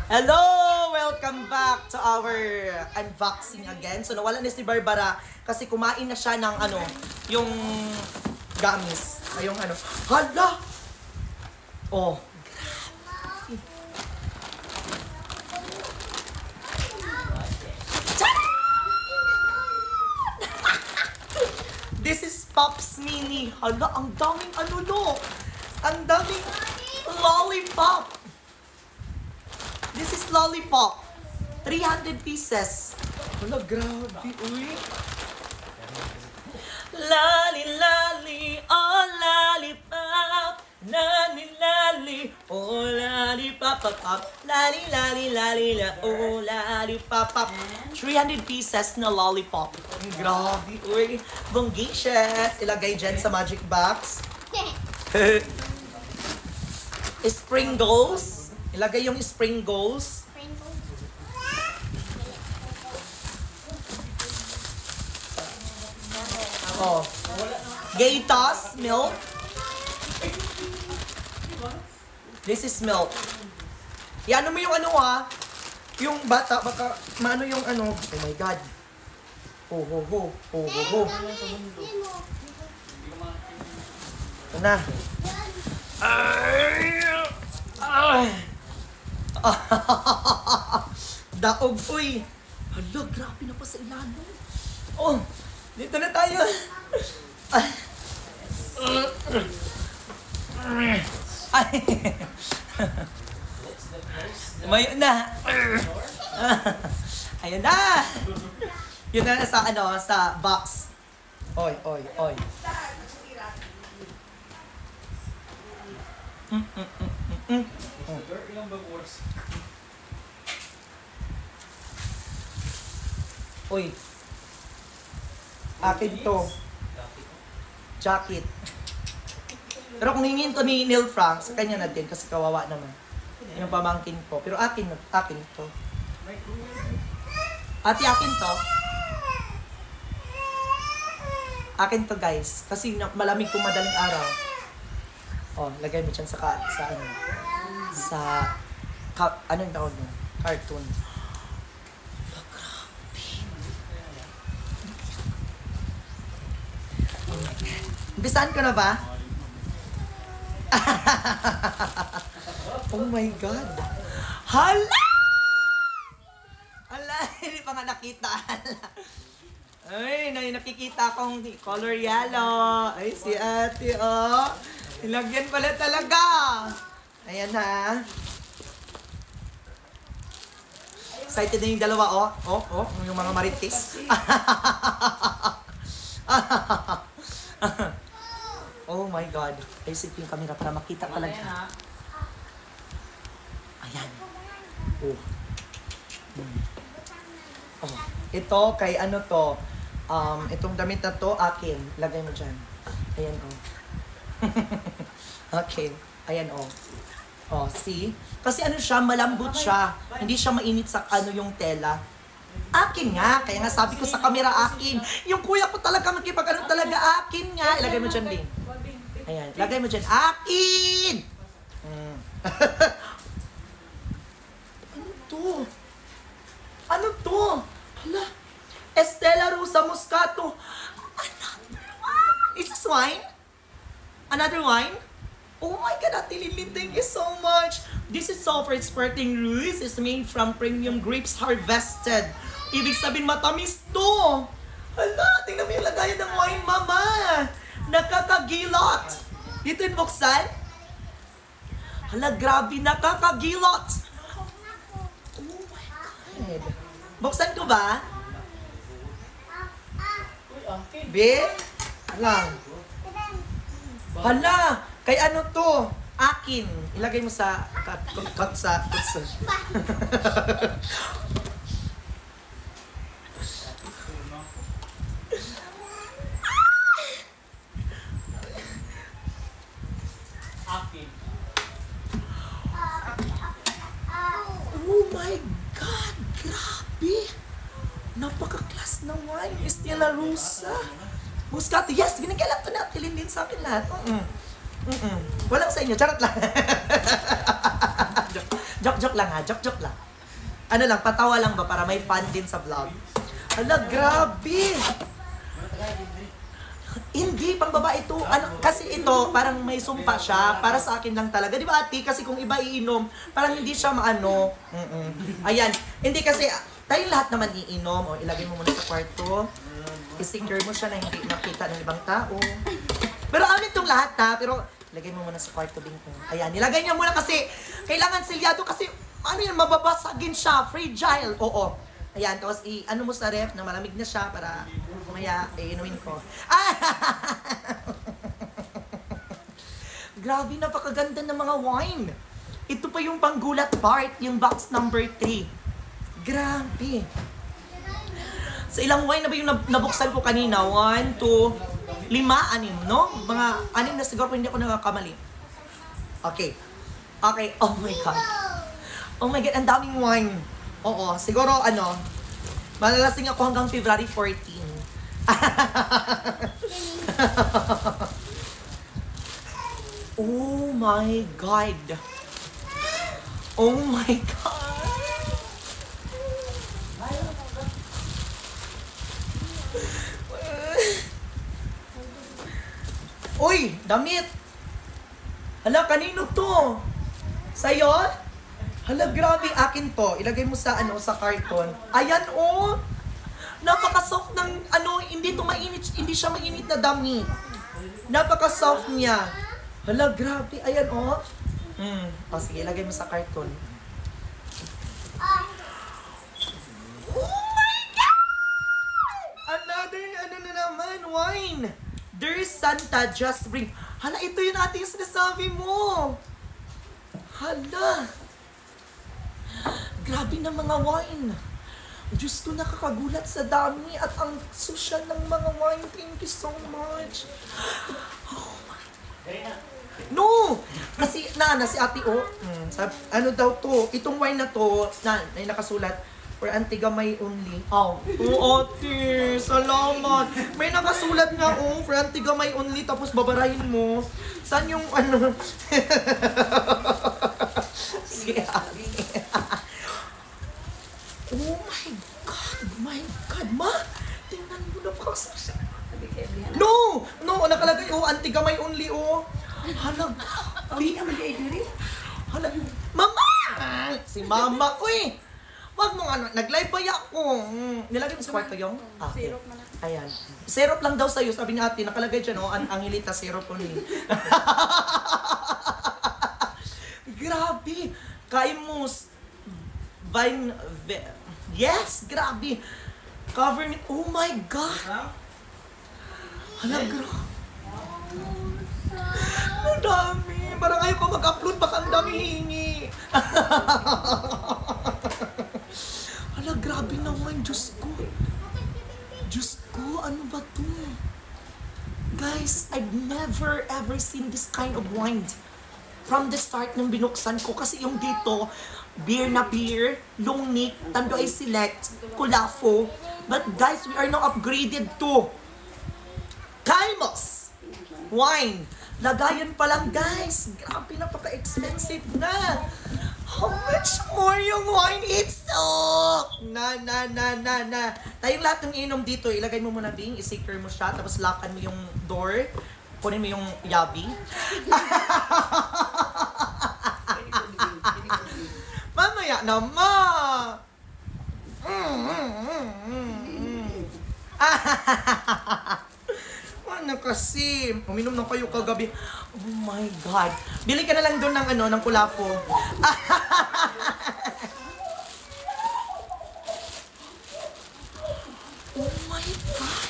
Hello! Welcome back to our unboxing again. So nawala na si Barbara kasi kumain na siya ng yung gummies. Ay, yung hala! Oh. This is Pops Mini. Hala, ang daming Ang daming lollipop. This is lollipop. 300 pieces. Hala, grabe. Uy. Lali, lali, oh lollipop. Lali, lali, oh lollipop, pop, pop. Lali, lali, lali, la, oh lollipop, pop. 300 pieces na lollipop. Grabe. Uy. Bonggacious. Ilagay dyan sa magic box. Sprinkles. Ilagay yung sprinkles. Oh. Gatos milk. This is milk. Yan mo yung yung bata baka maano yung oh my god. Oh ho ho. Oh ho ho. Ito na. Daog, uy. Hala, grabe na pa sa ilalim. Oh, dito na tayo. Ay. Tumayo na. Ayun na. Yun na sa sa box. Oy, oy, oy. Uy. Akin to. Jacket. Pero kung hingin to ni Neil Frank, sa kanya na din kasi kawawa naman. Yung pamangkin ko. Pero akin to. Ate, akin to. Akin to, guys. Kasi malamig kung madaling araw. Oh, lagay mo dyan sa anong tawag mo? Cartoon. Oh my God. Umpisahan ko na ba? Oh my God. Hala! Hala, hindi pa nga nakita. Ay, nakikita akong color yellow. Ay, si ate, oh. Ilagyan pala talaga. Ayan ha. Excited na yung dalawa, oh. Oh, yung mga marites. Oh my God. Isip yung camera para makita talaga. Ayan. Oh. Oh. Ito, kay to. Itong damit na to, akin. Lagay mo dyan. Ayan, oh. Okay. Ayan, oh. Oh, see? Kasi siya, malambot siya. Hindi siya mainit sa yung tela. Akin nga. Kaya nga sabi ko sa camera, akin. Yung kuya ko talaga magkipag talaga, akin nga. Ilagay mo dyan, Bing. Ayan. Lagay mo dyan. Akin! Ano to? Ano to? Hala. Estela Rosa Moscato. Another one. Is this wine? Another wine? Oh my God, Ate Lilin, thank you so much. This is Sulfur Sparkling Ruiz. It's made from premium grapes harvested. Ibig sabihin, matamis to. Hala, tingnan mo yung lagayan ng wine, mama. Nakakagilot. Dito yung buksan. Hala, grabe, nakakagilot. Oh my God. Buksan ko ba? Be? Lang. Hala, kay to? Akin. Ilagay mo sa kutsa. Akin. Oh my God, grabe. Napaka-class ng wine. Estela Rosa. Moscato. Yes, ginagalang to na. Tilin din sa akin lahat. Walang sa inyo. Charot lang. Joke lang ha, joke lang. Ano lang, patawa lang ba para may fun din sa vlog. Hala, grabe! Hindi, pang babae ito. Ano, kasi ito, parang may sumpa siya. Para sa akin lang talaga. Di ba, ate? Kasi kung iba iinom, parang hindi siya maano. Ayan. Hindi kasi, tayong lahat naman iinom. O, ilagay mo muna sa kwarto. I-secure mo siya na hindi makita ng ibang tao. Pero amin itong lahat ha. Pero, ilagay mo muna sa kwarto din ko. Ayan, nilagay niya muna kasi, kailangan silyado kasi, ano yan, mababasagin siya. Fragile. Oo. Ayan, tapos ano mo sa ref na malamig na siya para mamaya iinumin ko. Grabe, napakaganda ng mga wine. Ito pa yung panggulat part, yung box number 3. Grabe. Sa ilang wine na ba yung nabuksan ko kanina? 1, 2, 5, 6, no? Mga 6 na siguro kung hindi ako nakakamali. Okay. Okay, oh my God. Oh my God, ang daming wine. Oo, siguro malalasing ako hanggang February 14. Oh my God. Oh my God. Uy, damit. Hala, kanino to? Sa'yo? Hala, grabe, akin to. Ilagay mo sa sa carton. Ayan, oh. Napaka-soft ng hindi to mainit, hindi siya mainit na damit. Napaka-soft niya. Hala, grabe. Ayan, oh. O, sige, ilagay mo sa carton. Oh my God! Another, na naman, wine. There's Santa Just Bring. Hala, ito yung ating sinasabi mo. Hala. Grabe na mga wine. Diyos ko, nakakagulat sa dami at ang social ng mga wine. Thank you so much. Oh my God. No! Kasi, si ate, ano daw to? Itong wine na to, may nakasulat, for Antigua May only. Oh, ate, salamat. May nakasulat nga, for Antigua May only, tapos babarahin mo. Saan yung Sige, ate. Oh my God, ma! Tingnan mo na pa kasi. No! Nakalagay, Antigua May only, Halag. Hindi ka mag-i-diri? Halag. Mama! Si mama, uy! Wag mo nag-live ba ako? Nilagay mo sa kwarto yung? Okay. Syrup man. Ayan. Syrup lang daw sa'yo, sabi ni ate, nakalagay dyan, ang hilita, syrup only. Grabe! Kaimus. Yes, grabe. Cover me. Oh my God. Hala, grabe. Ang dami. Parang ayaw ko mag-upload, baka ang dami hingi. Hala, grabe naman. Diyos ko. Ano ba to? Guys, I've never ever seen this kind of wine. From the start nung binuksan ko, kasi yung dito, beer, long neck, Tanduay Select, Kulafo. But guys, we are now upgraded to Kaimos wine. Lagayan pa lang, guys. Grabe, napaka-expensive na. How much more yung wine? It's so... Tayong lahat ng inom dito, ilagay mo muna, Bing, i-secure mo siya, tapos lockan mo yung door, kunin mo yung yabi. Mamaya na, ma! Ano kasi? Uminom na kayo kagabi. Oh my God. Bili ka na lang doon ng Kulafo. Oh my God.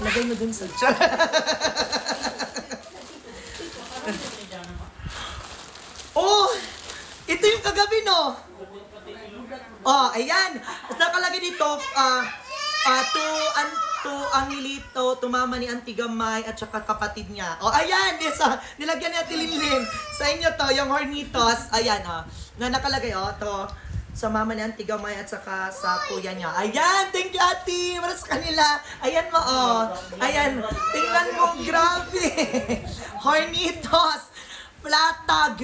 Lagay mo dun sa chat. Oh! Ito yung kagabi, no? Oh, ayan. Nakalagay dito, to Angelito, tumama ni Antigua May at saka kapatid niya. Oh, ayan, nilagyan ni Ate Linlin. Sa inyo to, yung Hornitos. Ayan, na nakalagay, to sa mama ni Antigua May at saka sa kuya niya. Ayan, thank you, Ate. Para sa kanila. Ayan mo, Ayan, tingnan mo, grabe. Hornitos. Plata,